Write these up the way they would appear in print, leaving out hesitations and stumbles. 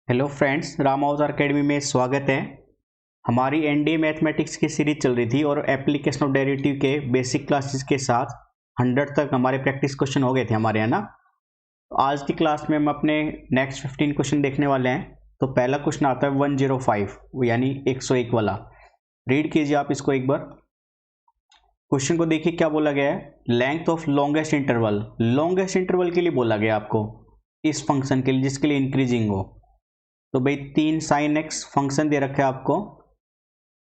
Hello friends, Ram house academy में स्वागत है। हमारी एनडीए मैथमेटिक्स की सीरीज चल रही थी और एप्लीकेशन ऑफ डेरिवेटिव के बेसिक क्लासेस के साथ 100 तक हमारे प्रैक्टिस क्वेश्चन हो गए थे हमारे, है ना। आज की क्लास में हम अपने नेक्स्ट 15 क्वेश्चन देखने वाले हैं। तो पहला क्वेश्चन आता है 105 यानी 101 वाला। रीड कीजिए आप इसको एक बार। क्वेश्चन को देखिए क्या बोला गया है। Length of longest interval, longest interval के लिए बोला गया आपको इस फंक्शन के लिए जिसके लिए इंक्रीजिंग हो। तो भाई 3 sin x फंक्शन दे रखा है आपको,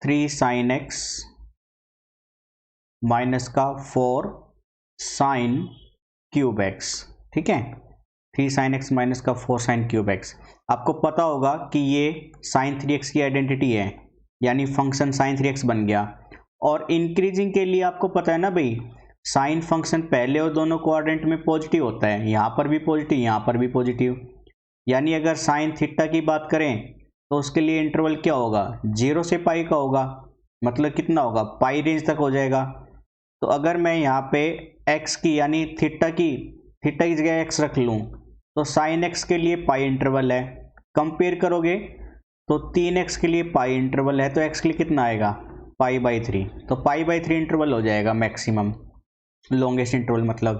3 sin x माइनस का 4 sin क्यूब x, ठीक है। 3 sin x माइनस का 4 sin क्यूब x। आपको पता होगा कि ये sin 3x की आइडेंटिटी है, यानी फंक्शन sin 3x बन गया। और इंक्रीजिंग के लिए आपको पता है ना भाई, साइन फंक्शन पहले और दोनों कोऑर्डिनेट में पॉजिटिव होता है, यहाँ पर भी पॉजिटिव यहाँ पर भी पॉजिटिव। यानी अगर साइन थीटा की बात करें तो उसके लिए इंटरवल क्या होगा, 0 से पाई का होगा। मतलब कितना होगा, पाई रेंज तक हो जाएगा। तो अगर मैं यहाँ पे x की यानी थीटा की जगह x रख लूँ तो साइन x के लिए पाई इंटरवल है। कंपेयर करोगे तो 3x के लिए पाई इंटरवल है, तो x के लिए कितना आएगा, पाई/3। तो पाई/3 इंटरवल हो जाएगा मैक्सिमम लॉन्गेस्ट इंटरवल मतलब।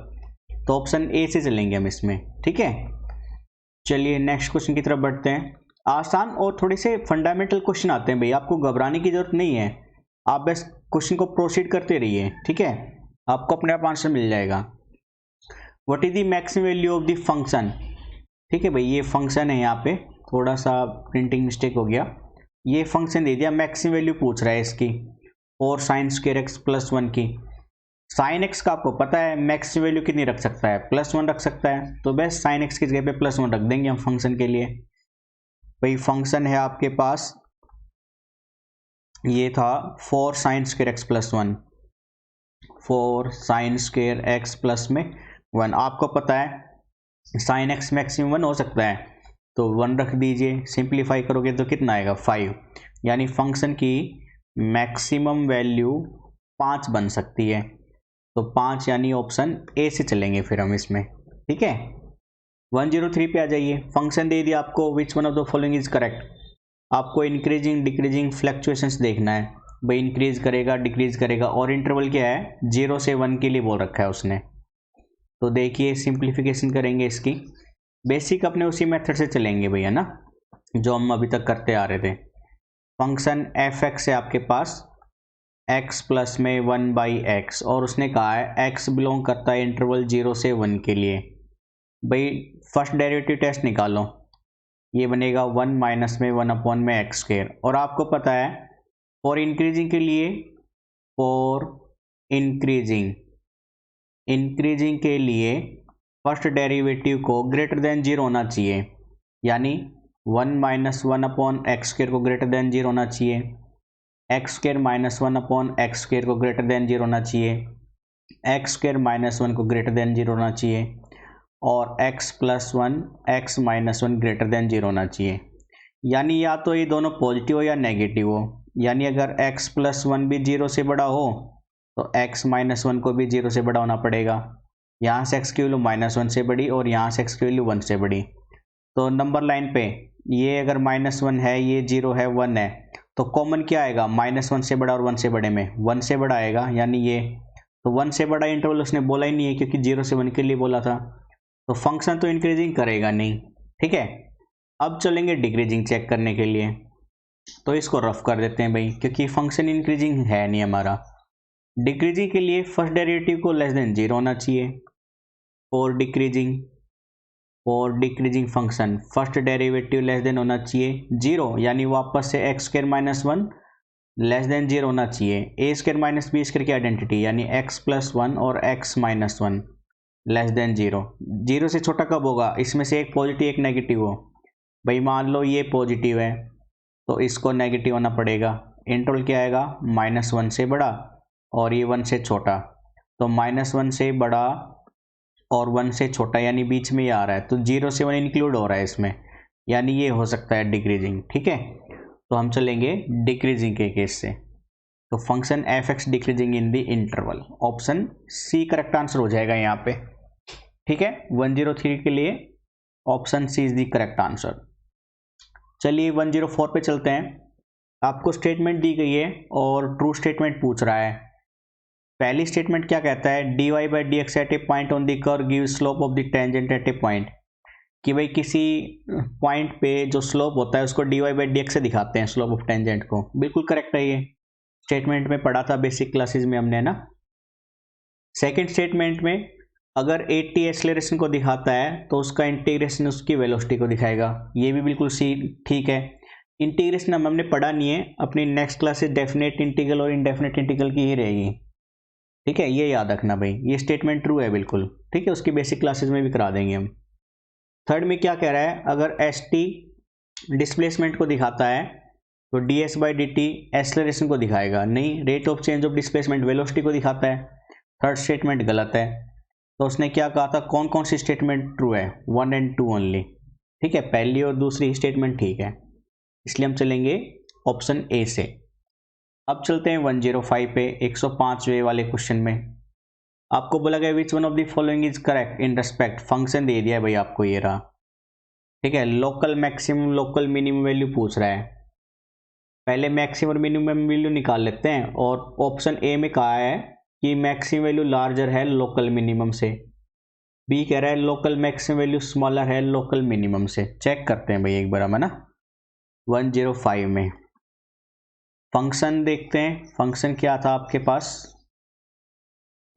तो ऑप्शन ए से चलेंगे हम इसमें, ठीक है। चलिए नेक्स्ट क्वेश्चन की तरफ बढ़ते हैं। आसान और थोड़े से फंडामेंटल क्वेश्चन आते हैं भाई, आपको घबराने की जरूरत नहीं है। आप बस क्वेश्चन को प्रोसीड करते रहिए, ठीक है। आपको अपने आप आंसर मिल जाएगा। What is the maximum value of the function, ठीक है भाई। ये फंक्शन है, यहाँ पे थोड़ा सा प्रिंटिंग मिस्टेक हो गया। ये फंक्शन दे दिया, मैक्सिमम वैल्यू पूछ रहा है इसकी 4 sin स्क्वायर x + 1 की। साइन एक्स का आपको पता है मैक्सिमम वैल्यू कितनी रख सकता है, +1 रख सकता है। तो बस साइन एक्स की जगह पे +1 रख देंगे हम फंक्शन के लिए। भाई फंक्शन है आपके पास, ये था 4 sin square x + 1, 4 sin square x + 1। आपको पता है साइन एक्स मैक्सिमम 1 हो सकता है, तो 1 रख दीजिए। सिंप्लीफाई करोगे तो कितना आएगा, 5। यानी फंक्शन की मैक्सिमम वैल्यू 5 बन सकती है। तो 5 यानी ऑप्शन ए से चलेंगे फिर हम इसमें, ठीक है। 103 पे आ जाइए। फंक्शन दे दिया आपको, विच one of the following is correct. आपको इंक्रीजिंग डिक्रीजिंग फ्लक्चुएशंस देखना है भाई, इंक्रीज करेगा डिक्रीज करेगा। और इंटरवल क्या है, 0 से 1 के लिए बोल रखा है उसने। तो देखिए सिंप्लीफिकेशन करेंगे इसकी। बेसिक अपने उसी मेथड से चलेंगे भैया ना, जो हम अभी तक करते आ रहे थे। फंक्शन एफ एक्स है आपके पास, x प्लस में 1/x, और उसने कहा है x बिलोंग करता है इंटरवल 0 से 1 के लिए। भाई फर्स्ट डेरिवेटिव टेस्ट निकालो, ये बनेगा 1 माइनस में 1/x²। और आपको पता है फॉर इंक्रीजिंग के लिए, फॉर इंक्रीजिंग के लिए फर्स्ट डेरिवेटिव को ग्रेटर देन 0 होना चाहिए। यानी 1 माइनस 1/x² को ग्रेटर देन 0 होना चाहिए, x² माइनस 1/x² को ग्रेटर देन 0 होना चाहिए, x² माइनस 1 को ग्रेटर देन 0 होना चाहिए, और x + 1 x - 1 ग्रेटर देन 0 होना चाहिए। यानी या तो ये दोनों पॉजिटिव हो या नेगेटिव हो। यानी अगर x + 1 भी 0 से बड़ा हो तो x - 1 को भी 0 से बड़ा होना पड़ेगा। यहाँ से x की वैल्यू -1 से बड़ी और यहाँ से x की वैल्यू 1 से बड़ी। तो नंबर लाइन पे ये अगर -1 है, ये 0 है, 1 है, तो कॉमन क्या आएगा, -1 से बड़ा और 1 से बड़े में 1 से बड़ा आएगा। यानी ये, तो 1 से बड़ा इंटरवल उसने बोला ही नहीं है क्योंकि 0 से 1 के लिए बोला था। तो फंक्शन तो इंक्रीजिंग करेगा नहीं, ठीक है। अब चलेंगे डिक्रीजिंग चेक करने के लिए। तो इसको रफ कर देते हैं भाई, क्योंकि फंक्शन इंक्रीजिंग है नहीं हमारा। डिक्रीजिंग के लिए फर्स्ट डेरिवेटिव को लेस देन 0 होना चाहिए। और decreasing function first derivative less than होना चाहिए 0, यानी वापस से x² - 1 लेस देन 0 होना चाहिए। a² - b² की आइडेंटिटी, यानी x + 1 और x - 1 लेस देन 0। 0 से छोटा कब होगा, इसमें से एक पॉजिटिव एक नेगेटिव हो। भाई मान लो ये पॉजिटिव है तो इसको नेगेटिव होना पड़ेगा। इंटरवल क्या आएगा, -1 से बड़ा और ये 1 से छोटा। तो -1 से बड़ा और 1 से छोटा, यानी बीच में ये आ रहा है, तो 0 से 1 इंक्लूड हो रहा है इसमें, यानी ये हो सकता है डिक्रीजिंग, ठीक है। तो हम चलेंगे डिक्रीजिंग के केस से। तो function f x decreasing in the interval, option c correct answer हो जाएगा यहाँ पे, ठीक है। 103 के लिए option c is the correct answer. चलिए 104 पे चलते हैं। आपको स्टेटमेंट दी गई है और ट्रू स्टेटमेंट पूछ रहा है। पहली स्टेटमेंट क्या कहता है, dy by d x at a point on the curve give slope of the tangent at a point, कि भाई किसी पॉइंट पे जो स्लोप होता है उसको dy बाई डी एक्स से दिखाते हैं, स्लोप ऑफ टेंजेंट को। बिल्कुल करेक्ट है, ये स्टेटमेंट में पढ़ा था बेसिक क्लासेस में हमने ना। सेकेंड स्टेटमेंट में अगर 80 एक्सेलरेशन को दिखाता है तो उसका इंटीग्रेशन उसकी वेलोसिटी को दिखाएगा, ये भी बिल्कुल सी ठीक है। इंटीग्रेशन हमने पढ़ा नहीं है, अपनी नेक्स्ट क्लासेस डेफिनेट इंटीग्रल और इनडेफिनेट इंटीग्रल की ही रहेगी, ठीक है, ये याद रखना भाई। ये स्टेटमेंट ट्रू है बिल्कुल, ठीक है, उसकी बेसिक क्लासेस में भी करा देंगे हम। थर्ड में क्या कह रहा है, अगर st डिस्प्लेसमेंट को दिखाता है तो ds by D T acceleration को दिखाएगा, नहीं, rate of change of displacement velocity को दिखाता है। थर्ड स्टेटमेंट गलत है। तो उसने क्या कहा था, कौन कौन सी स्टेटमेंट ट्रू है, 1 और 2 ओनली, ठीक है, पहली और दूसरी स्टेटमेंट ठीक है, इसलिए हम चलेंगे ऑप्शन ए से। अब चलते हैं 105 पे, 105वें वाले क्वेश्चन में। आपको बोला गया which one of the following is correct in respect, function दे दिया है भाई आपको, ये रहा, ठीक है, local maximum local minimum value पूछ रहा है। पहले मैक्सिमम और मिनिमम वैल्यू निकाल लेते हैं, और ऑप्शन ए में कहा है कि मैक्सिमम वैल्यू लार्जर है लोकल मिनिमम से, बी कह रहा है लोकल मैक्सिमम वैल्यू स्मॉलर है लोकल मिनिमम से। चेक करते हैं भाई एक बार हम, है ना। 105 में फंक्शन देखते हैं, फंक्शन क्या था आपके पास,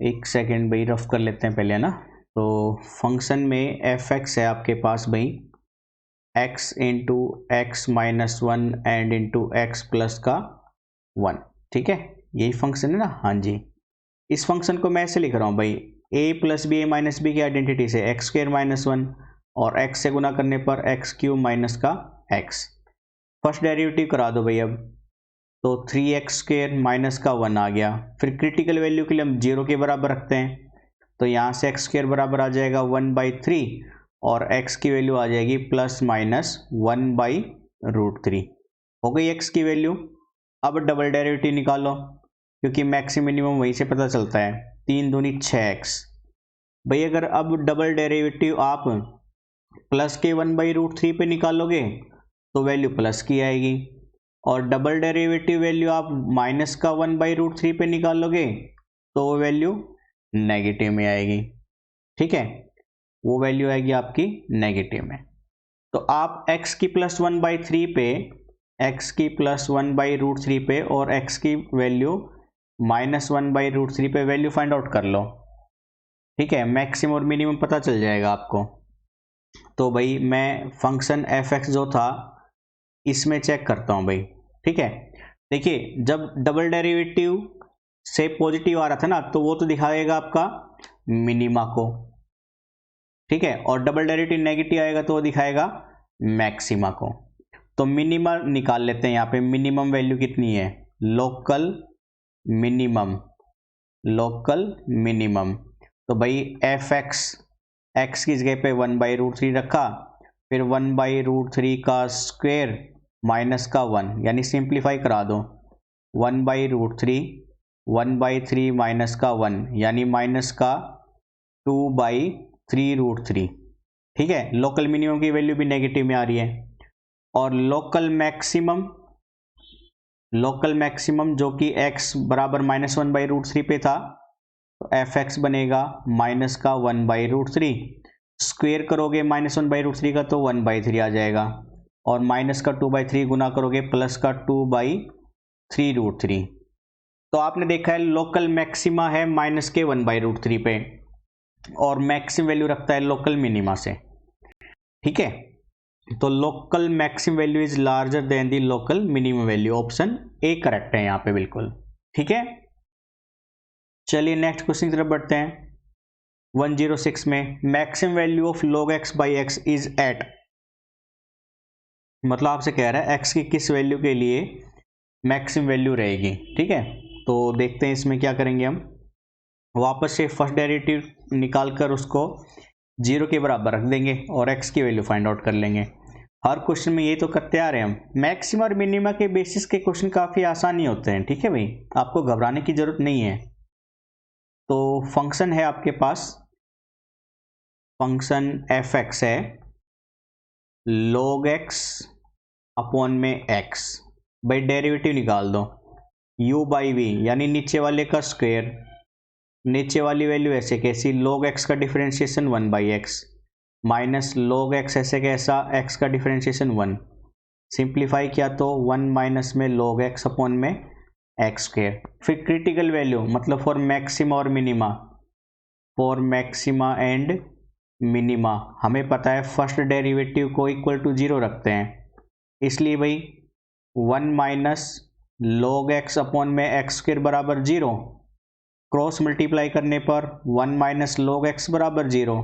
एक सेकेंड भाई रफ कर लेते हैं पहले, है ना। तो फंक्शन में एफ एक्स है आपके पास भाई, x into x minus 1 and into x plus का 1, ठीक है, यही फंक्शन है ना, हाँ जी। इस फंक्शन को मैं ऐसे लिख रहा हूँ भाई, a plus b a minus b की आइडेंटिटी से एक्स स्क्वायर माइनस 1 और x से गुना करने पर एक्स क्यूब माइनस का x। फर्स्ट डेरिवेटिव करा दो भाई अब, तो 3x स्क्वायर माइनस का 1 आ गया। फिर क्रिटिकल वैल्यू के लिए हम 0 के बराबर रखते हैं, तो यहाँ से x स्क्वायर बराबर आ जाएगा 1/3 और x की वैल्यू आ जाएगी प्लस माइनस 1/√3। हो गई x की वैल्यू। अब डबल डेरिवेटिव निकालो, क्योंकि मैक्सिमम मिनिमम वहीं से पता चलता है, 3 दूनी 6x। भाई अगर अब डबल डेरिवेटिव आप प्लस के 1/√3 पे निकालोगे तो वैल्यू प्लस की आएगी, और डबल डेरिवेटिव वैल्यू आप माइनस का 1/√3 पे निकालोगे तो वो वैल्यू नेगेटिव में आएगी, ठीक है, वो वैल्यू आएगी आपकी नेगेटिव में। तो आप x की प्लस 1/3 पे, x की प्लस 1/√3 पे और x की वैल्यू माइनस 1/√3 पे वैल्यू फाइंड आउट कर लो, ठीक है, मैक्सिमम और मिनिमम पता चल जाएगा आपको। तो भाई मैं फंक्शन एफ एक्स जो था इसमें चेक करता हूँ भाई, ठीक है। देखिए जब डबल डेरिवेटिव से पॉजिटिव आ रहा था ना, तो वो तो दिखाएगा आपका मिनिमा को, ठीक है, और डबल डेरिवेटिव नेगेटिव आएगा तो वो दिखाएगा मैक्सिमा को। तो मिनिमा निकाल लेते हैं, यहाँ पे मिनिमम वैल्यू कितनी है, लोकल मिनिमम, लोकल मिनिमम। तो भाई एफ एक्स, एक्स की जगह पे 1/√3 रखा, फिर 1/√3 का स्क्वायर माइनस का 1, यानी सिंप्लीफाई करा दो, 1/√3 1/3 माइनस का 1 यानी माइनस का 2/3√3, ठीक है, लोकल मिनिमम की वैल्यू भी नेगेटिव में आ रही है। और लोकल मैक्सिमम, लोकल मैक्सिमम जो कि x बराबर माइनस 1/√3 पे था, तो एफ एक्स बनेगा माइनस का 1/√3, स्क्वेयर करोगे माइनस 1/√3 का तो 1/3 आ जाएगा, और माइनस का 2/3 गुना करोगे प्लस का 2/3√3। तो आपने देखा है लोकल मैक्सिमा है माइनस के 1/√3 पे, और मैक्सिमम वैल्यू रखता है लोकल मिनिमा से, ठीक है। तो local maximum value is larger than the local minimum value, option A correct है यहाँ पे बिल्कुल, ठीक है। चलिए नेक्स्ट क्वेश्चन की तरफ बढ़ते हैं। 106 में maximum value of log x by x is at, मतलब आपसे कह रहा है x की किस वैल्यू के लिए मैक्सिमम वैल्यू रहेगी, ठीक है। तो देखते हैं इसमें क्या करेंगे हम, वापस से फर्स्ट डेरिवेटिव निकाल कर उसको 0 के बराबर रख देंगे और x की वैल्यू फाइंड आउट कर लेंगे। हर क्वेश्चन में ये तो करते आ रहे हैं हम, मैक्सिमम और मिनिमा के बेसिस के क्वेश्चन काफ़ी आसान ही होते हैं, ठीक है भाई, आपको घबराने की जरूरत नहीं है। तो फंक्शन है आपके पास, फंक्शन एफ एक्स है, log x अपॉन में एक्स, भाई डेरिवेटिव निकाल दो, u बाई वी यानी नीचे वाले का स्क्वायर, नीचे वाली वैल्यू ऐसे कैसी, log x का differentiation 1 by x minus log x ऐसे कैसा, x का डिफरेंशिएशन 1, सिंप्लीफाई किया तो 1 माइनस में log x अपॉन में एक्स स्क्वायर। फिर क्रिटिकल वैल्यू मतलब फॉर मैक्सिमा और minima, for maxima and minima हमें पता है फर्स्ट डेरिवेटिव को इक्वल टू 0 रखते हैं, इसलिए भाई 1 माइनस log x अपॉन में एक्स स्क्वायर बराबर 0, क्रॉस मल्टीप्लाई करने पर 1 माइनस log x बराबर 0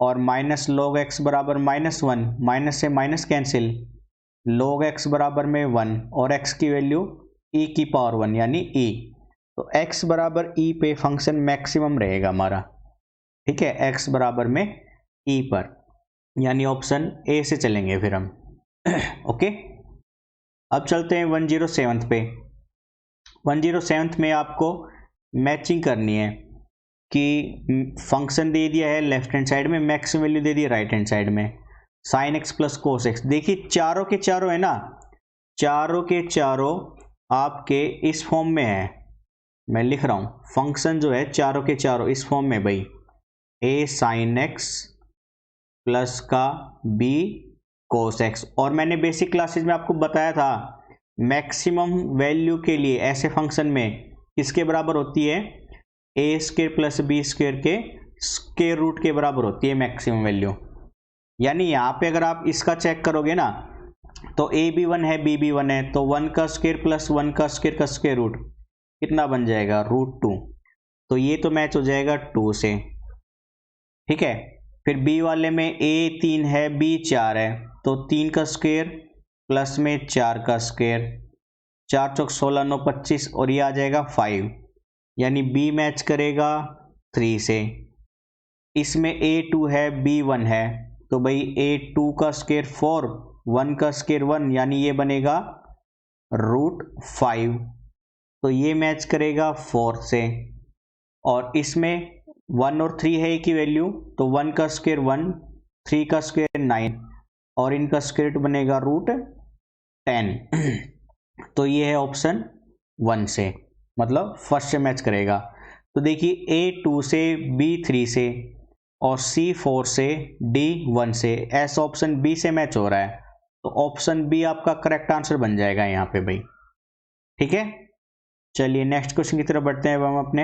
और माइनस log x बराबर -1, माइनस से माइनस कैंसिल, log x बराबर में 1 और x की वैल्यू e की पावर 1 यानी e, तो x बराबर e पे फंक्शन मैक्सिमम रहेगा हमारा, ठीक है, x बराबर में e पर, यानी ऑप्शन ए से चलेंगे फिर हम। ओके, अब चलते हैं 107 पे। 107 में आपको मैचिंग करनी है कि फंक्शन दे दिया है लेफ्ट हैंड साइड में, मैक्सिमम वैल्यू दे दी है राइट हैंड साइड में, sign x plus cos x. देखिए चारों के चारों है ना, चारों के चारों आपके इस फॉर्म में है, मैं लिख रहा हूं फंक्शन जो है चारों के चारों इस फॉर्म में भाई, a साइन एक्स प्लस का b कोस एक्स। और मैंने बेसिक क्लासेज में आपको बताया था मैक्सिमम वैल्यू के लिए ऐसे फंक्शन में किसके बराबर होती है, ए स्क्वायर प्लस बी स्क्वायर के स्क्वायर रूट के बराबर होती है मैक्सिमम वैल्यू। यानी यहाँ पे अगर आप इसका चेक करोगे ना तो ए भी 1 है बी भी 1 है, तो 1 का स्क्वायर प्लस 1 का स्क्वायर रूट कितना बन जाएगा, √2, तो ये तो मैच हो जाएगा 2 से, ठीक है। फिर बी वाले में ए 3 है बी 4 है, तो 3 का स्क्वायर प्लस में 4 का स्क्वायर, 4 चौक 16 9 25 और ये आ जाएगा 5, यानी बी मैच करेगा 3 से। इसमें A2 है B1 है, तो भाई A2 का स्क्वायर 4, 1 का स्क्वायर 1 यानी ये बनेगा √5, तो ये मैच करेगा 4 से। और इसमें 1 और 3 है की वैल्यू, तो 1 का स्क्वायर 1, 3 का स्क्वायर 9 और इनका स्क्वायर रूट बनेगा √10। तो ये है ऑप्शन 1 से, मतलब फर्स्ट से मैच करेगा। तो देखिए A2 से B3 से और C4 से D1 से, ऐसा ऑप्शन बी से मैच हो रहा है, तो ऑप्शन बी आपका करेक्ट आंसर बन जाएगा यहाँ पे भाई, ठीक है। चलिए नेक्स्ट क्वेश्चन की तरफ बढ़ते हैं अब हम अपने।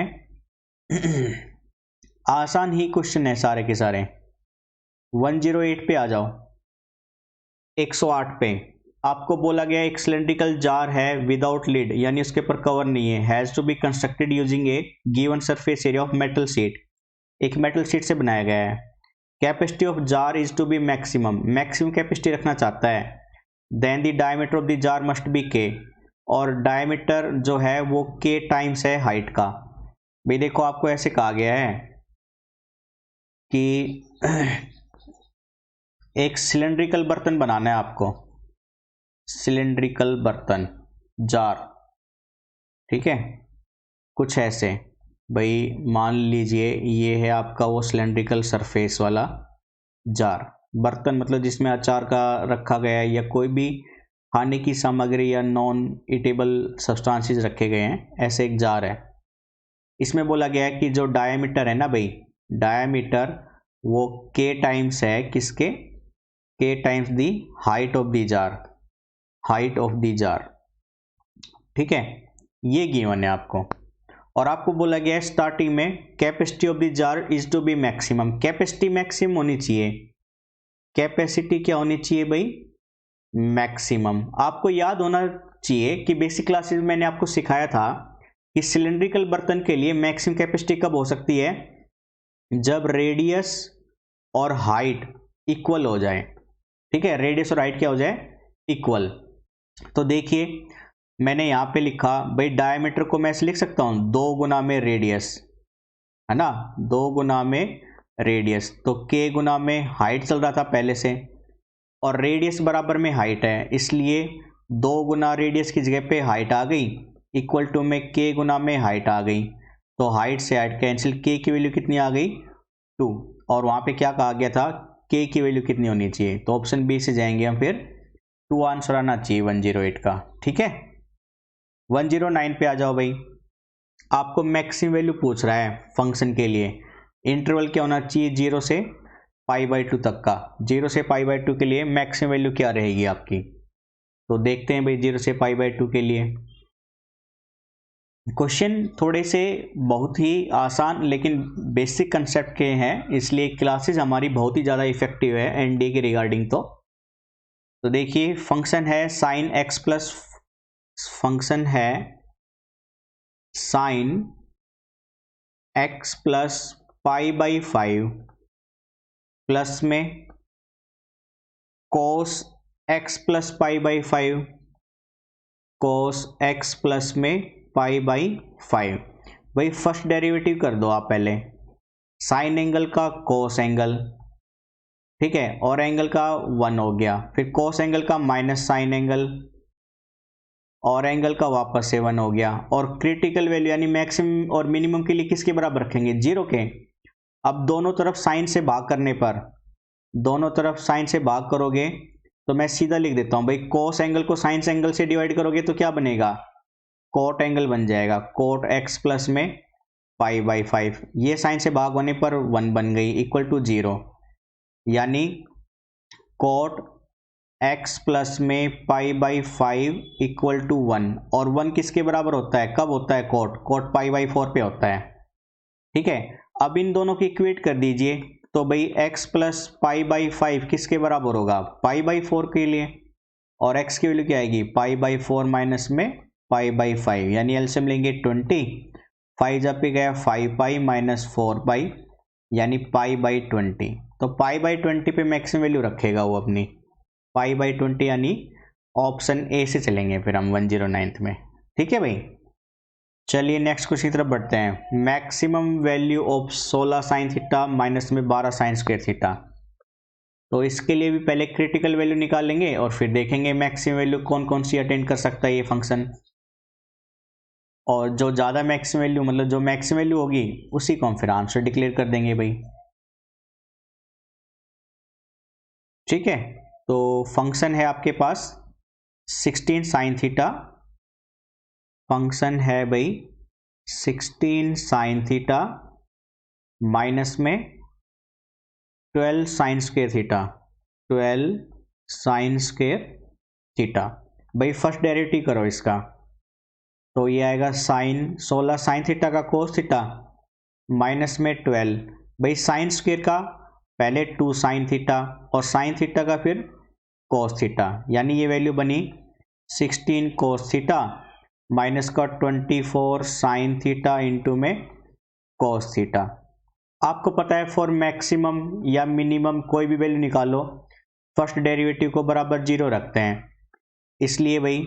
आसान ही क्वेश्चन है सारे के सारे। 108 पे आ जाओ। 108 पे आपको बोला गया एक सिलेंड्रिकल जार है विदाउट लिड, यानी उसके ऊपर कवर नहीं है, has to be constructed using a given surface area of metal sheet, एक मेटल शीट से बनाया गया है। Capacity of jar is to be maximum, maximum capacity रखना चाहता है। Then the diameter of the jar must be k, और diameter जो है वो के टाइम्स है हाइट का। भाई देखो आपको ऐसे कहा गया है कि एक सिलेंड्रिकल बर्तन बनाना है आपको, सिलेंड्रिकल बर्तन जार, ठीक है, कुछ ऐसे। भाई मान लीजिए ये है आपका वो सिलेंड्रिकल सरफेस वाला जार, बर्तन मतलब जिसमें अचार का रखा गया है या कोई भी खाने की सामग्री या नॉन ईटेबल सब्सटेंसेस रखे गए हैं, ऐसे एक जार है। इसमें बोला गया है कि जो डायमीटर है ना भाई, डायमीटर वो के टाइम्स है किसके, के times the height of the jar, height of the jar, ठीक है, ये गिवन है आपको। और आपको बोला गया है स्टार्टिंग में capacity of the jar is to be maximum, capacity maximum होनी चाहिए। कैपेसिटी क्या होनी चाहिए भाई, मैक्सिमम। आपको याद होना चाहिए कि बेसिक क्लासेस में मैंने आपको सिखाया था कि सिलेंड्रिकल बर्तन के लिए मैक्सिमम कैपेसिटी कब हो सकती है, जब रेडियस और हाइट इक्वल हो जाए, ठीक है, रेडियस और हाइट क्या हो जाए, इक्वल। तो देखिए मैंने यहाँ पे लिखा भाई डायमीटर को मैं ऐसे लिख सकता हूँ 2 गुना में रेडियस, है ना, 2 गुना में रेडियस, तो के गुना में हाइट चल रहा था पहले से, और रेडियस बराबर में हाइट है, इसलिए 2 गुना रेडियस की जगह पे हाइट आ गई, इक्वल टू में के गुना में हाइट आ गई, तो हाइट से हाइट कैंसिल, के की वैल्यू कितनी आ गई 2, और वहाँ पे क्या कहा गया था, के की वैल्यू कितनी होनी चाहिए, तो ऑप्शन बी से जाएंगे हम फिर 2 आंसर आना चाहिए 108 का। ठीक है, 109 पे आ जाओ भाई। आपको मैक्सिमम वैल्यू पूछ रहा है फंक्शन के लिए। इंटरवल क्या होना चाहिए 0 से π/2 तक का। 0 से π/2 के लिए मैक्सिमम वैल्यू क्या रहेगी आपकी, तो देखते हैं भाई 0 से π/2 के लिए। क्वेश्चन थोड़े से बहुत ही आसान लेकिन बेसिक कंसेप्ट के हैं, इसलिए क्लासेस हमारी बहुत ही ज़्यादा इफेक्टिव है एनडीए के रिगार्डिंग। तो देखिए फंक्शन है साइन एक्स प्लस, फंक्शन है साइन एक्स प्लस π/5 प्लस में cos x plus π/5, cos x plus में π/5। भाई फर्स्ट डेरिवेटिव कर दो आप पहले, साइन एंगल का कोस एंगल, ठीक है, और एंगल का 1 हो गया, फिर कोस एंगल का माइनस साइन एंगल, और एंगल का वापस से 1 हो गया, और क्रिटिकल वैल्यू यानी मैक्सिमम और मिनिमम के लिए किसके बराबर रखेंगे 0 के। अब दोनों तरफ साइन से भाग करने पर, दोनों तरफ साइन से भाग करोगे तो मैं सीधा लिख देता हूं भाई, कोस एंगल को साइन एंगल से डिवाइड करोगे तो क्या बनेगा, कोट एंगल बन जाएगा, कोट एक्स प्लस में π/5। ये साइन से भाग होने पर 1 बन गई इक्वल टू 0, यानी कोट एक्स प्लस में π/5 इक्वल टू 1। और 1 किसके बराबर होता है, कब होता है कोट, कोट π/4 पे होता है। ठीक है, अब इन दोनों की इक्वेट कर दीजिए, तो भाई x प्लस π/5 किसके बराबर होगा, π/4 के लिए, और x की वैल्यू क्या आएगी π/4 माइनस में π/5, यानी एलसीएम लेंगे 20, 5 जब पे गया 5π माइनस 4π यानी π/20। तो π/20 पे मैक्सिमम वैल्यू रखेगा वो अपनी, π/20 यानी ऑप्शन ए से चलेंगे फिर हम 109 में। ठीक है भाई, चलिए नेक्स्ट क्वेश्चन की तरफ बढ़ते हैं। Maximum value of 16 sine theta minus में 12 साइन स्क्वायर थीटा। तो इसके लिए भी पहले क्रिटिकल वैल्यू निकालेंगे और फिर देखेंगे मैक्सिमम वैल्यू कौन कौन सी अटेंड कर सकता है ये फंक्शन, और जो ज़्यादा मैक्सिमम वैल्यू मतलब जो मैक्सिमम वैल्यू होगी उसी को हम फिर आंसर डिक्लेयर कर देंगे भाई। ठीक है, तो फंक्शन है आपके पास 16 साइन थीटा, फंक्शन है भाई 16 साइन थीटा माइनस में 12 sine square theta, 12 sine square theta. भाई फर्स्ट डेरिवेटिव करो इसका, तो ये आएगा साइन 16 साइन थीटा का कोस थीटा माइनस में 12, भाई साइन स्क्वायर का पहले 2 साइन थीटा और साइन थीटा का फिर कोस थीटा, यानी ये वैल्यू बनी 16 कोस थीटा माइनस का 24 साइन थीटा इंटू में कोस थीटा। आपको पता है फॉर मैक्सिमम या मिनिमम कोई भी वैल्यू निकालो फर्स्ट डेरिवेटिव को बराबर 0 रखते हैं, इसलिए भाई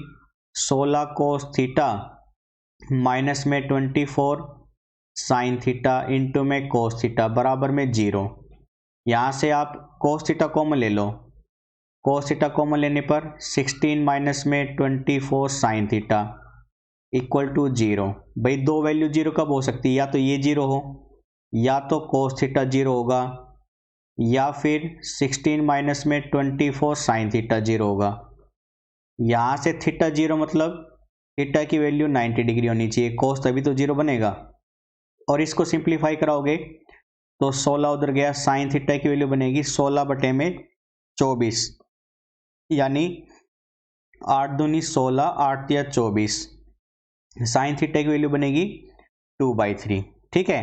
16 कोस थीटा माइनस में 24 साइन थीटा इंटू में कोस थीटा बराबर में 0। यहाँ से आप कोस थीटा कॉमन ले लो, कोस थीटा कॉमन लेने पर 16 माइनस में 24 साइन थीटा इक्वल टू 0। भाई दो वैल्यू 0 कब हो सकती है, या तो ये 0 हो, या तो कोस थीटा 0 होगा, या फिर 16 माइनस में 24 साइन थीटा 0 होगा। यहाँ से थीटा 0 मतलब थीटा की वैल्यू 90 डिग्री होनी चाहिए, कोस तभी तो 0 बनेगा। और इसको सिंप्लीफाई कराओगे तो 16 उधर गया, साइन थीटा की वैल्यू बनेगी 16 बटे में 24, यानी 8 दूनी 16, 8 या 24, साइन थीटा की वैल्यू बनेगी 2/3। ठीक है,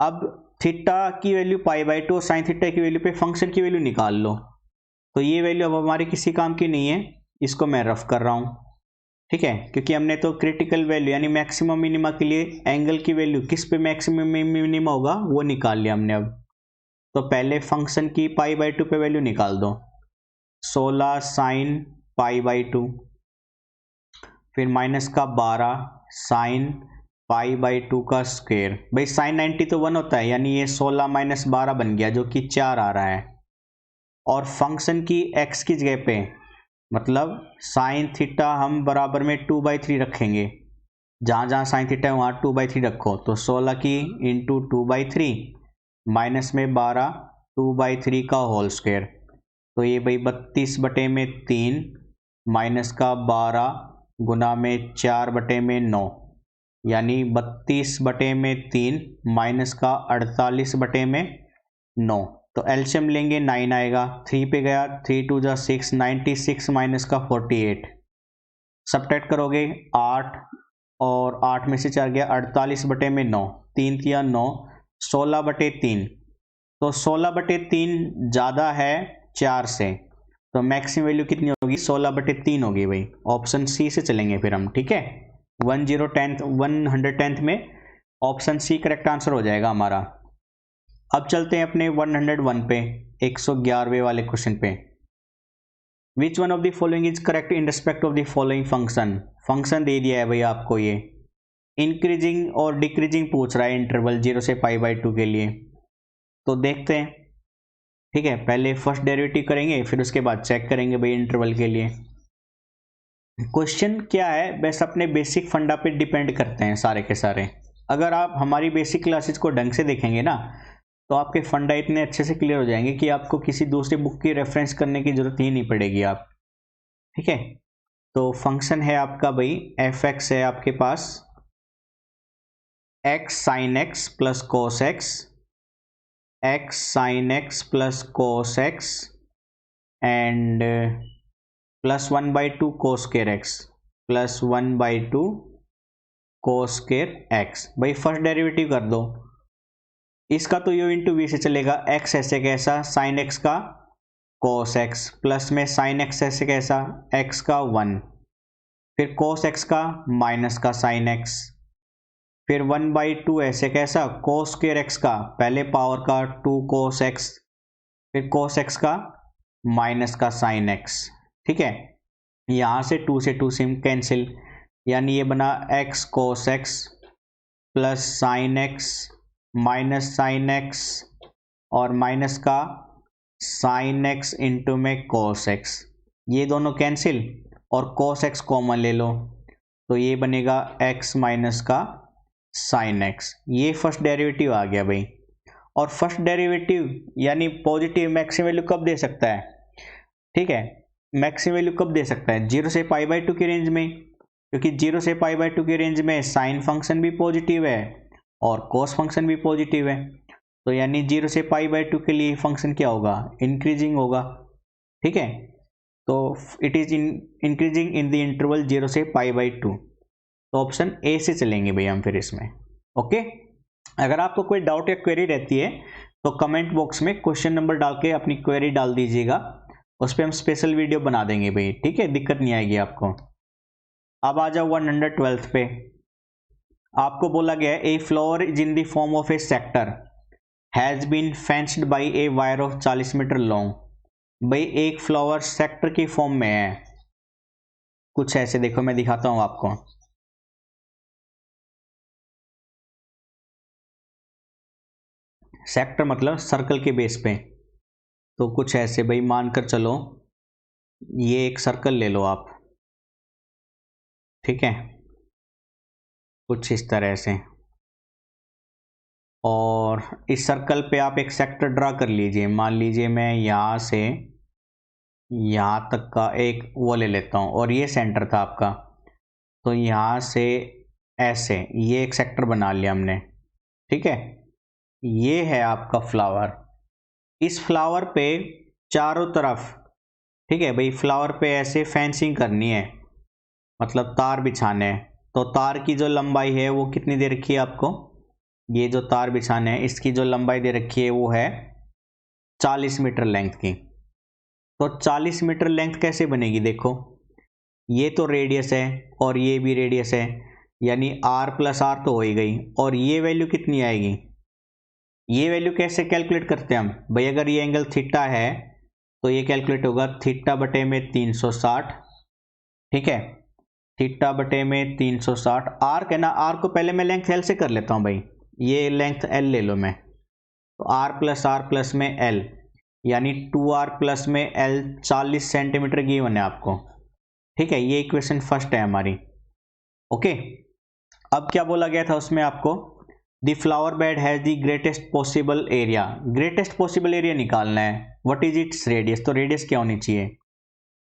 अब थीटा की वैल्यू π/2 और साइन थीटा की वैल्यू पे फंक्शन की वैल्यू निकाल लो। तो ये वैल्यू अब हमारे किसी काम की नहीं है, इसको मैं रफ कर रहा हूँ। ठीक है, क्योंकि हमने तो क्रिटिकल वैल्यू यानी मैक्सिमम मिनिमा के लिए एंगल की वैल्यू किस पे मैक्सिमम मिनिमा होगा वो निकाल लिया हमने। अब तो पहले फंक्शन की π/2 पे वैल्यू निकाल दो, 16 साइन π/2, फिर माइनस का 12 साइन π/2 का स्क्वायर। भाई साइन 90 तो 1 होता है, यानी ये 16 माइनस 12 बन गया जो कि 4 आ रहा है। और फंक्शन की x की जगह पे मतलब साइन थीटा हम बराबर में 2/3 रखेंगे, जहाँ जहाँ साइन थीटा है वहाँ 2/3 रखो, तो 16 की इंटू 2/3 माइनस में 12 2/3 का होल स्क्वायर, तो ये भाई 32 बटे में 3 माइनस का 12 गुना में 4/9 यानी 32/3 माइनस का 48/9। तो एलसीएम लेंगे 9 आएगा, 3 पे गया, 3 2 जा 6, 96 माइनस का 48। सब्ट्रैक्ट करोगे 8 और 8 में से 4 गया 48/9, 3 तिया 9, 16/3। तो 16/3 ज़्यादा है 4 से, तो मैक्सिमम वैल्यू कितनी होगी? 16/3 होगी भाई। ऑप्शन सी से चलेंगे फिर हम, ठीक है। 110th में ऑप्शन सी करेक्ट आंसर हो जाएगा हमारा। अब चलते हैं अपने 101 पे, 111वें वाले क्वेश्चन पे। Which one of the following is correct in respect of the following function. Function दे दिया है भाई आपको, ये इंक्रीजिंग और डिक्रीजिंग पूछ रहा है इंटरवल 0 से π/2 के लिए। तो देखते हैं, ठीक है। पहले फर्स्ट डेरिवेटिव करेंगे, फिर उसके बाद चेक करेंगे भाई इंटरवल के लिए। क्वेश्चन क्या है, बस अपने बेसिक फंडा पे डिपेंड करते हैं सारे के सारे। अगर आप हमारी बेसिक क्लासेस को ढंग से देखेंगे ना, तो आपके फंडा इतने अच्छे से क्लियर हो जाएंगे कि आपको किसी दूसरी बुक की रेफरेंस करने की जरूरत ही नहीं पड़ेगी आप, ठीक है। तो फंक्शन है आपका भाई f(x) है आपके पास x sin x plus cos x, x sin x plus cos x and plus 1/2 cos square x plus 1/2 cos square x। भाई फर्स्ट डेरिवेटिव कर दो इसका, तो u इंटू वी से चलेगा। x ऐसे कैसा, sin x का cos x, प्लस में sin x ऐसे कैसा, x का 1, फिर cos x का माइनस का sin x, फिर 1/2 ऐसे कैसा, cos square x का पहले पावर का 2 cos x, फिर cos x का माइनस का sin x, ठीक है। यहाँ से 2 से 2 सिम कैंसिल, यानी ये बना x cos x plus sin x minus sin x और माइनस का sin x इंटू में cos x। ये दोनों कैंसिल और cos x कॉमन ले लो, तो ये बनेगा x माइनस का sin x। ये फर्स्ट डेरिवेटिव आ गया भाई। और फर्स्ट डेरिवेटिव यानी पॉजिटिव मैक्सिमम वैल्यू कब दे सकता है, ठीक है। मैक्सिमम वैल्यू कब दे सकता है? 0 से π/2 की रेंज में, क्योंकि 0 से π/2 की रेंज में साइन फंक्शन भी पॉजिटिव है और cos फंक्शन भी पॉजिटिव है। तो यानी 0 से π/2 के लिए फंक्शन क्या होगा? इंक्रीजिंग होगा, ठीक है। तो it is increasing in the interval 0 से π/2। तो ऑप्शन ए से चलेंगे भैया हम फिर इसमें, ओके। अगर आपको कोई डाउट या क्वेरी रहती है तो कमेंट बॉक्स में क्वेश्चन नंबर डाल के अपनी क्वेरी डाल दीजिएगा, उस पर हम स्पेशल वीडियो बना देंगे भाई, ठीक है। दिक्कत नहीं आएगी आपको। अब आ जाओ 112 पे। आपको बोला गया है a flower is in the form of a sector has been fenced by a wire of 40 metre long. भाई एक फ्लावर सेक्टर की फॉर्म में है, कुछ ऐसे देखो, मैं दिखाता हूं आपको। सेक्टर मतलब सर्कल के बेस पे, तो कुछ ऐसे भाई मानकर चलो, ये एक सर्कल ले लो आप, ठीक है, कुछ इस तरह से। और इस सर्कल पे आप एक सेक्टर ड्रा कर लीजिए। मान लीजिए मैं यहाँ से यहाँ तक का एक वो ले लेता हूँ और ये सेंटर था आपका, तो यहाँ से ऐसे ये एक सेक्टर बना लिया हमने, ठीक है। ये है आपका फ्लावर। इस फ्लावर पे चारों तरफ, ठीक है भाई, फ्लावर पे ऐसे फेंसिंग करनी है, मतलब तार बिछाने हैं। तो तार की जो लंबाई है वो कितनी दे रखी है आपको? ये जो तार बिछाने हैं इसकी जो लंबाई दे रखी है वो है 40 मीटर लेंथ की। तो 40 मीटर लेंथ कैसे बनेगी? देखो, ये तो रेडियस है और ये भी रेडियस है, यानी r प्लस आर तो हो ही गई। और ये वैल्यू कितनी आएगी? ये वैल्यू कैसे कैलकुलेट करते हैं हम भाई? अगर ये एंगल थीटा है तो ये कैलकुलेट होगा थीटा बटे में 360, ठीक है। थीटा बटे में 360। आर कहना, आर को पहले मैं लेंथ एल से कर लेता हूँ भाई, ये लेंथ एल ले लो मैं, तो आर प्लस में एल यानी 2r प्लस में एल 40 सेंटीमीटर गिवन है आपको, ठीक है। ये इक्वेशन फर्स्ट है हमारी, ओके। अब क्या बोला गया था उसमें आपको? The flower bed has the greatest possible area. Greatest possible area निकालना है। What is its radius? तो रेडियस क्या होनी चाहिए?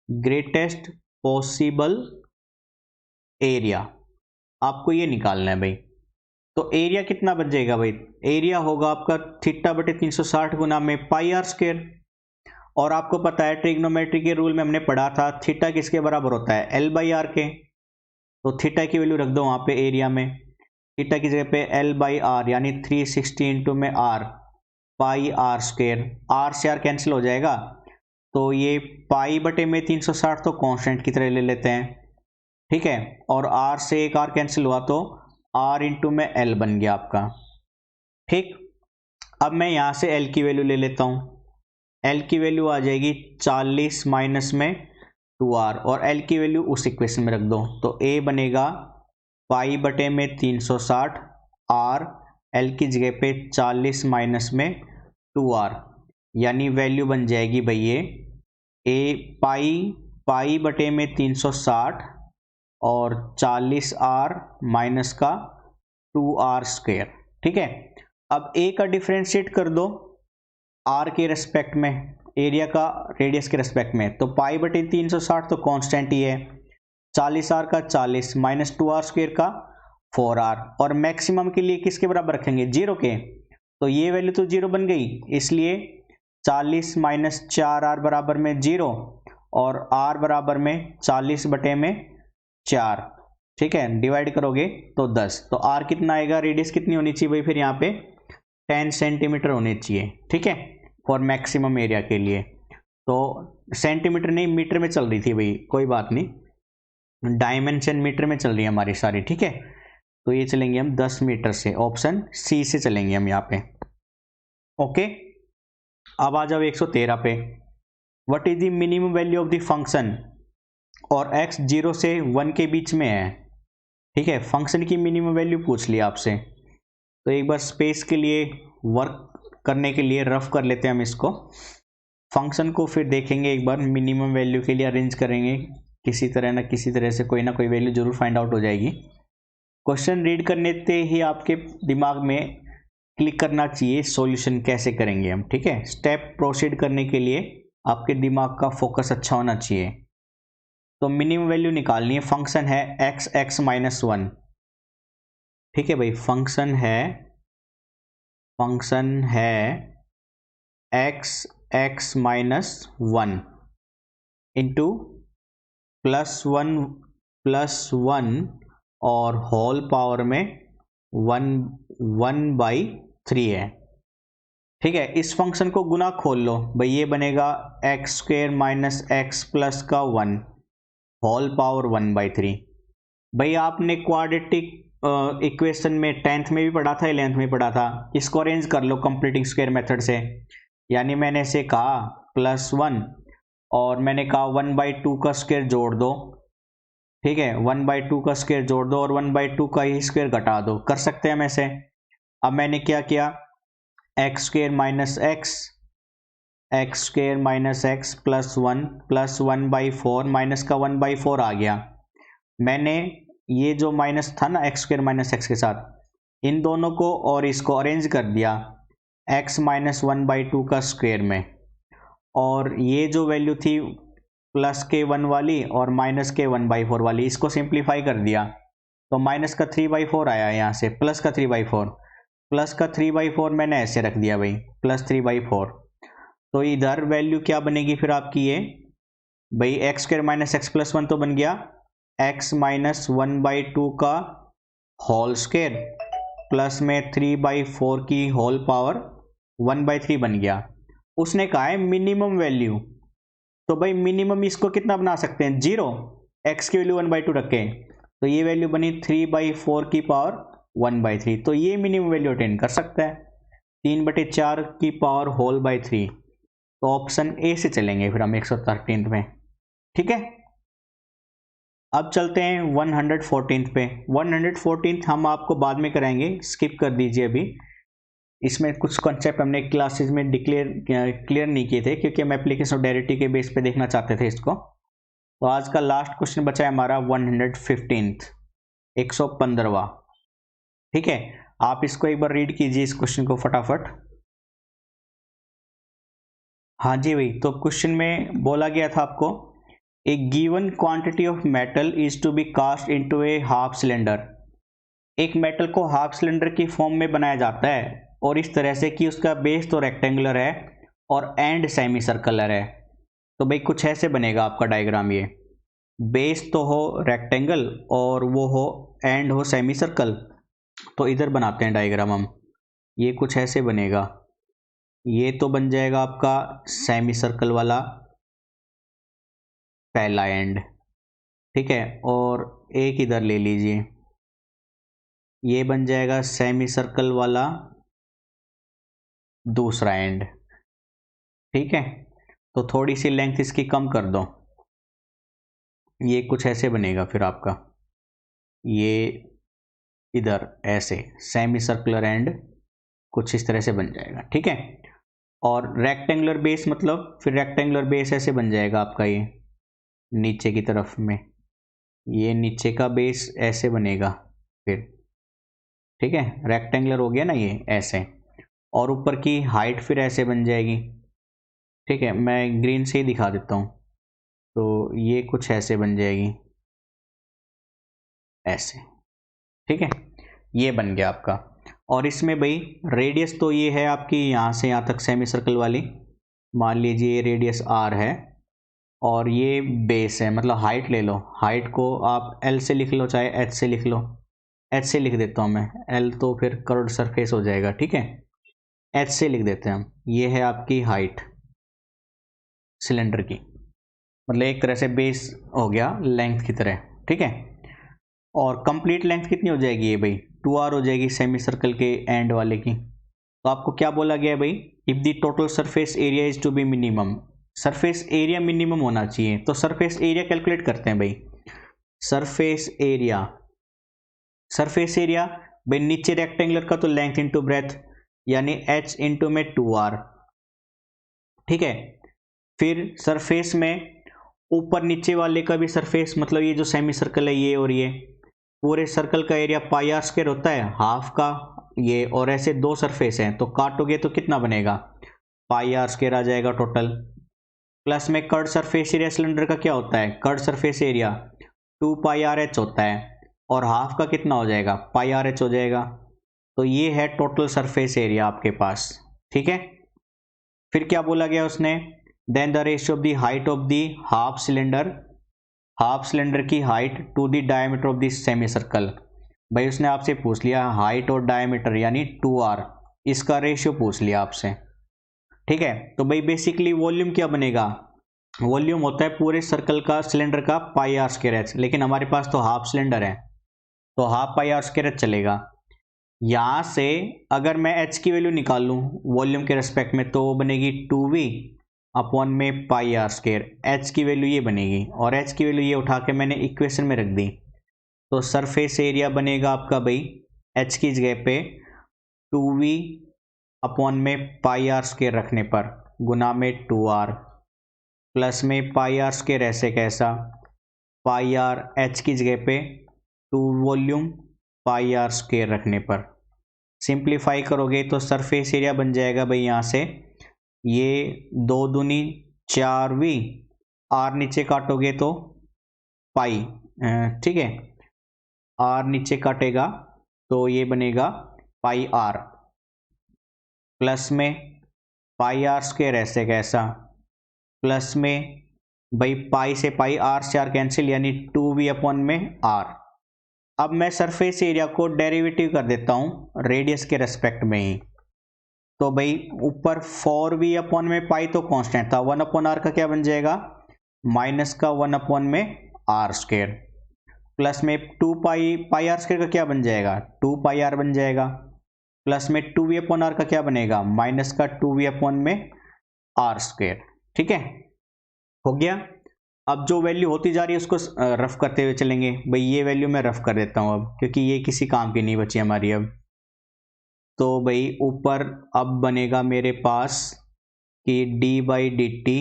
ग्रेटेस्ट पॉसिबल एरिया, आपको ये निकालना है भाई। तो एरिया कितना बच जाएगा भाई, एरिया होगा आपका थीटा बटे 360 गुना में पाई आर स्क्वायर। और आपको पता है ट्रिग्नोमेट्री के रूल में हमने पढ़ा था थीटा किसके बराबर होता है, एल बाई आर के। तो थीटा की वैल्यू रख दो वहां पे एरिया में, थीटा की जगह पे एल बाई आर यानी 360 इंटू में r pi r square, r से आर कैंसिल हो जाएगा। तो ये पाई बटे में 360 तो कांस्टेंट की तरह ले लेते हैं, ठीक है। और आर से एक आर कैंसिल हुआ तो आर इंटू में एल बन गया आपका, ठीक। अब मैं यहां से एल की वैल्यू ले लेता हूं, एल की वैल्यू आ जाएगी 40 माइनस में 2r, और एल की वैल्यू उस इक्वेशन में रख दो। तो ए बनेगा पाई बटे में 360 आर, एल की जगह पे 40 माइनस में 2r, यानी वैल्यू बन जाएगी भाई ये ए पाई बटे में 360 और 40r माइनस का 2r स्क्वायर, ठीक है। अब ए का डिफ्रेंशिएट कर दो आर के रेस्पेक्ट में, एरिया का रेडियस के रेस्पेक्ट में। तो पाई बटे 360 तो कांस्टेंट ही है, 40r का 40 माइनस 2r स्क्वायर का 4r, और मैक्सिमम के लिए किसके बराबर रखेंगे, 0 के। तो ये वैल्यू तो 0 बन गई, इसलिए 40 माइनस 4r बराबर में 0 और r बराबर में 40 बटे में 4, ठीक है। डिवाइड करोगे तो 10, तो r कितना आएगा, रेडियस कितनी होनी चाहिए भाई, फिर यहाँ पे 10 सेंटीमीटर होने चाहिए, ठीक है, फॉर मैक्सिमम एरिया के लिए। तो सेंटीमीटर नहीं मीटर में चल रही थी भाई, कोई बात नहीं, डायमेंशन मीटर में चल रही है हमारी सारी, ठीक है। तो ये चलेंगे हम 10 मीटर से, ऑप्शन सी से चलेंगे हम यहाँ पे, ओके। अब आ जाओ 113 पे, what is the minimum value of the function, और x 0 से 1 के बीच में है, ठीक है। फंक्शन की मिनिमम वैल्यू पूछ लिया आपसे, तो एक बार स्पेस के लिए वर्क करने के लिए रफ कर लेते हैं हम इसको, फंक्शन को फिर देखेंगे एक बार, मिनिमम वैल्यू के लिए अरेंज करेंगे, किसी तरह ना किसी तरह से कोई ना कोई वैल्यू जरूर फाइंड आउट हो जाएगी। क्वेश्चन रीड करने से ही आपके दिमाग में क्लिक करना चाहिए सॉल्यूशन कैसे करेंगे हम, ठीक है। स्टेप प्रोसीड करने के लिए आपके दिमाग का फोकस अच्छा होना चाहिए। तो मिनिमम वैल्यू निकालनी है, फंक्शन है x माइनस 1, ठीक है भाई। फंक्शन है x माइनस 1 इंटू +1 और होल पावर में 1/3 है, ठीक है। इस फंक्शन को गुना खोल लो भाई, ये बनेगा x square minus x plus का 1 होल पावर 1/3। भाई आपने क्वाड्रेटिक इक्वेशन में 10th में भी पढ़ा था, 11th में पढ़ा था, इसको अरेंज कर लो कंप्लीटिंग स्क्वायर मेथड से। यानी मैंने इसे कहा +1 और मैंने कहा 1/2 का स्क्वायर जोड़ दो, ठीक है, 1/2 का स्क्वायर जोड़ दो और 1/2 का ही स्क्वायर घटा दो, कर सकते हैं हम ऐसे। अब मैंने क्या किया, x square minus x plus 1 plus 1/4 minus का 1/4 आ गया। मैंने ये जो माइनस था ना x स्क्वायर माइनस x के साथ, इन दोनों को और इसको अरेंज कर दिया x माइनस 1/2 का स्क्वायर में, और ये जो वैल्यू थी प्लस के 1 वाली और माइनस के 1/4 वाली, इसको सिंप्लीफाई कर दिया तो माइनस का 3/4 आया यहाँ से, प्लस का 3/4 मैंने ऐसे रख दिया भाई, प्लस 3/4। तो इधर वैल्यू क्या बनेगी फिर आपकी, ये भाई x square minus x plus 1 तो बन गया x माइनस 1/2 का होल स्क्वायर प्लस में 3/4 की होल पावर 1/3 बन गया। उसने कहा है मिनिमम वैल्यू, तो भाई मिनिमम इसको कितना बना सकते हैं, 0, x की वैल्यू 1/2 रखे, तो ये वैल्यू बनी 3/4 की पावर 1/3, तो ये मिनिमम वैल्यू अटेन कर सकता है 3/4 की पावर होल बाई 3। तो ऑप्शन ए से चलेंगे फिर हम 113 में, ठीक है। अब चलते हैं 114 पे। 114 हम आपको बाद में कराएंगे, स्किप कर दीजिए अभी, इसमें कुछ कॉन्सेप्ट हमने क्लासेस में क्लियर नहीं किए थे क्योंकि हम एप्लीकेशन ऑफ डायरेक्टिविटी के बेस पे देखना चाहते थे इसको। तो आज का लास्ट क्वेश्चन बचा है हमारा 115, 115वां, ठीक है। आप इसको एक बार रीड कीजिए इस क्वेश्चन को फटाफट। हाँ जी भाई, तो क्वेश्चन में बोला गया था आपको a given quantity of metal is to be cast into a half cylinder. एक मेटल को हाफ सिलेंडर की फॉर्म में बनाया जाता है और इस तरह से कि उसका बेस तो रेक्टेंगुलर है और एंड सेमी सर्कुलर है। तो भाई कुछ ऐसे बनेगा आपका डायग्राम। ये बेस तो हो रेक्टेंगल और वो हो एंड हो सेमी सर्कल। तो इधर बनाते हैं डायग्राम हम। ये कुछ ऐसे बनेगा। ये तो बन जाएगा आपका सेमी सर्कल वाला पहला एंड, ठीक है। और एक इधर ले लीजिए, ये बन जाएगा सेमी सर्कल वाला दूसरा एंड, ठीक है। तो थोड़ी सी लेंथ इसकी कम कर दो, ये कुछ ऐसे बनेगा फिर आपका। ये इधर ऐसे सेमी सर्कुलर एंड कुछ इस तरह से बन जाएगा, ठीक है। और रेक्टेंगुलर बेस मतलब फिर रेक्टेंगुलर बेस ऐसे बन जाएगा आपका। ये नीचे की तरफ में ये नीचे का बेस ऐसे बनेगा फिर, ठीक है। रेक्टेंगुलर हो गया ना ये ऐसे। और ऊपर की हाइट फिर ऐसे बन जाएगी, ठीक है। मैं ग्रीन से ही दिखा देता हूँ। तो ये कुछ ऐसे बन जाएगी ऐसे, ठीक है। ये बन गया आपका। और इसमें भाई रेडियस तो ये है आपकी यहाँ से यहाँ तक सेमी सर्कल वाली, मान लीजिए ये रेडियस आर है और ये बेस है, मतलब हाइट ले लो। हाइट को आप एल से लिख लो चाहे एच से लिख लो। एच से लिख देता हूँ मैं, एल तो फिर कर्व्ड सरफेस हो जाएगा, ठीक है। एच से लिख देते हैं हम। ये है आपकी हाइट सिलेंडर की, मतलब एक तरह से बेस हो गया लेंथ की तरह, ठीक है। और कंप्लीट लेंथ कितनी हो जाएगी ये भाई, 2r हो जाएगी सेमी सर्कल के एंड वाले की। तो आपको क्या बोला गया है भाई, if the total surface area is to be minimum, surface area minimum होना चाहिए। तो सरफेस एरिया कैलकुलेट करते हैं भाई। सरफेस एरिया, सरफेस एरिया भाई नीचे रेक्टेंगुलर का तो लेंथ इंटू ब्रेथ, यानी h इंटू में 2r, ठीक है। फिर सरफेस में ऊपर नीचे वाले का भी सरफेस, मतलब ये जो सेमी सर्कल है ये और ये पूरे सर्कल का एरिया पाई आर स्क्वायर होता है, हाफ का ये। और ऐसे दो सरफेस हैं तो काटोगे तो कितना बनेगा, पाई आर स्क्वायर आ जाएगा टोटल। प्लस में कर्ड सरफेस एरिया सिलेंडर का क्या होता है, कर्ड सरफेस एरिया 2 पाई आर एच होता है और हाफ का कितना हो जाएगा, पाई आर एच हो जाएगा। तो ये है टोटल सरफेस एरिया आपके पास, ठीक है। फिर क्या बोला गया उसने, then the ratio of the height of the half cylinder, half cylinder की height to the diameter of the semicircle. भाई उसने आपसे पूछ लिया हाइट और डायमीटर यानी 2r, इसका रेशियो पूछ लिया आपसे, ठीक है। तो भाई बेसिकली वॉल्यूम क्या बनेगा, वॉल्यूम होता है पूरे सर्कल का सिलेंडर का पाई आर स्क्वायर एच, लेकिन हमारे पास तो हाफ सिलेंडर है तो half pi r square h चलेगा। यहाँ से अगर मैं एच की वैल्यू निकाल लूँ वॉल्यूम के रेस्पेक्ट में तो वो बनेगी 2v अपॉन में पाई आर स्क्वायर। एच की वैल्यू ये बनेगी और एच की वैल्यू ये उठा के मैंने इक्वेशन में रख दी। तो सरफेस एरिया बनेगा आपका भाई एच की जगह पे 2v अपॉन में पाई आर स्क्वायर रखने पर गुना में 2r, प्लस में पाई आर स्क्वायर ऐसे कैसा, पाई आर एच की जगह पे 2 वॉल्यूम पाई आर स्क्वायर रखने पर। सिंप्लीफाई करोगे तो सरफेस एरिया बन जाएगा भाई यहाँ से ये 2 दूनी 4v, आर नीचे काटोगे तो पाई, ठीक है। आर नीचे काटेगा तो ये बनेगा पाई आर, प्लस में पाई आर स्क्वायर ऐसे कैसा, प्लस में भाई पाई से पाई आर से आर कैंसिल यानी 2v अपॉन में आर। अब मैं सरफेस एरिया को डेरिवेटिव कर देता हूँ रेडियस के रेस्पेक्ट में ही। तो भाई ऊपर 4v अपॉन में पाई तो कांस्टेंट था, 1 अपॉन आर का क्या बन जाएगा, माइनस का 1 अपॉन में आर स्क्वायर, प्लस में 2 पाई आर स्क्वायर का क्या बन जाएगा, 2 पाई आर बन जाएगा, प्लस में 2v अपॉन आर का क्या बनेगा, माइनस का 2v अपॉन में आर स्क्वायर, ठीक है। हो गया। अब जो वैल्यू होती जा रही है उसको रफ करते हुए चलेंगे। भाई ये वैल्यू मैं रफ कर देता हूँ अब, क्योंकि ये किसी काम की नहीं बची हमारी अब। तो भाई ऊपर अब बनेगा मेरे पास कि डी बाई डी टी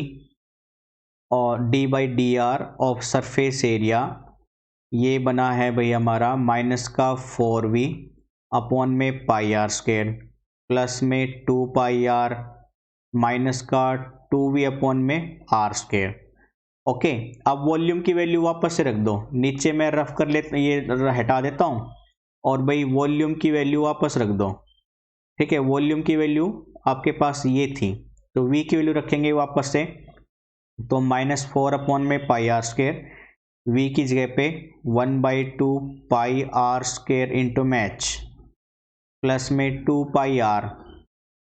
और D by D R of surface area, ये बना है भाई हमारा माइनस का 4v अपॉन में पाई आर स्क्वायर, प्लस में 2 पाई आर माइनस का 2v अपॉन में आर स्क्वायर। ओके, अब वॉल्यूम की वैल्यू वापस से रख दो, नीचे मैं रफ कर लेता, ये हटा देता हूँ, और भाई वॉल्यूम की वैल्यू वापस रख दो। ठीक है, वॉल्यूम की वैल्यू आपके पास ये थी, तो v की वैल्यू रखेंगे वापस से, तो -4/πr², v की जगह पे 1/2πr² इंटू मैच, प्लस में 2πr,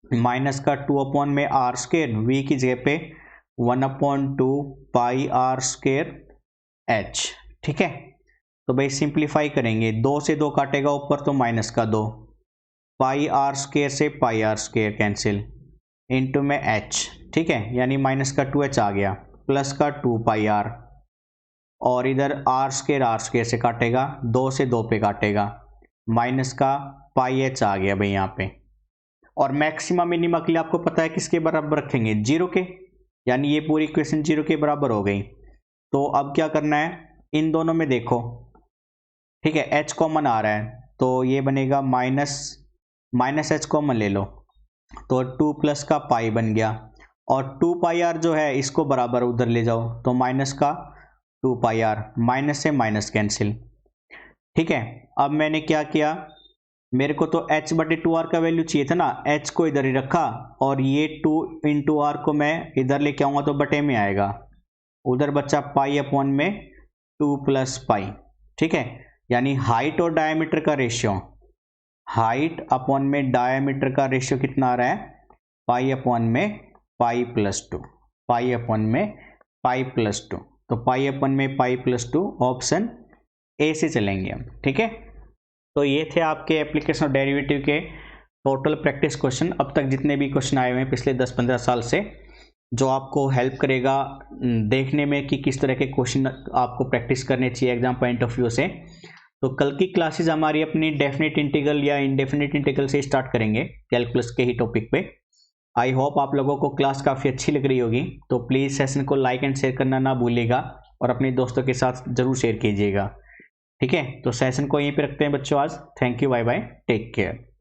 माइनस का 2/r², v की जगह पे 1/2πr²h। ठीक है, तो भाई सिंप्लीफाई करेंगे, 2 से 2 काटेगा ऊपर तो माइनस का 2, πr² से πr² कैंसिल, इंटू में h। ठीक है, यानी माइनस का 2h आ गया, प्लस का 2πr, और इधर r² से काटेगा, 2 से 2 पे काटेगा, माइनस का πh आ गया भाई यहाँ पे। और मैक्सिमा मिनिमा के लिए आपको पता है किसके बराबर रखेंगे, 0 के, यानी ये पूरी इक्वेशन 0 के बराबर हो गई। तो अब क्या करना है, इन दोनों में देखो, ठीक है, h कॉमन आ रहा है, तो ये बनेगा माइनस h कॉमन ले लो, तो 2 प्लस का पाई बन गया, और 2πr जो है इसको बराबर उधर ले जाओ, तो माइनस का 2πr, माइनस से माइनस कैंसिल। ठीक है, अब मैंने क्या किया, मेरे को तो h/2r का वैल्यू चाहिए था ना, h को इधर ही रखा, और ये 2 इंटू आर को मैं इधर लेके आऊँगा तो बटे में आएगा, उधर बच्चा π/2 प्लस पाई। ठीक है, यानी हाइट और डायमीटर का रेशियो, हाइट अपॉन में डायमीटर का रेशियो कितना आ रहा है, π/π+2, π/π+2, तो π/π+2 ऑप्शन ए से चलेंगे हम। ठीक है, तो ये थे आपके एप्लीकेशन ऑफ डेरिवेटिव के टोटल प्रैक्टिस क्वेश्चन, अब तक जितने भी क्वेश्चन आए हुए हैं पिछले 10-15 साल से, जो आपको हेल्प करेगा देखने में कि किस तरह के क्वेश्चन आपको प्रैक्टिस करने चाहिए एग्जाम पॉइंट ऑफ व्यू से। तो कल की क्लासेस हमारी अपनी डेफिनेट इंटीग्रल या इनडेफिनेट इंटीग्रल से स्टार्ट करेंगे, कैलकुलस के ही टॉपिक पे। आई होप आप लोगों को क्लास काफ़ी अच्छी लग रही होगी, तो प्लीज़ सेशन को लाइक एंड शेयर करना ना भूलिएगा, और अपने दोस्तों के साथ ज़रूर शेयर कीजिएगा। ठीक है, तो सेशन को यहीं पे रखते हैं बच्चों आज। Thank you, bye bye, take care.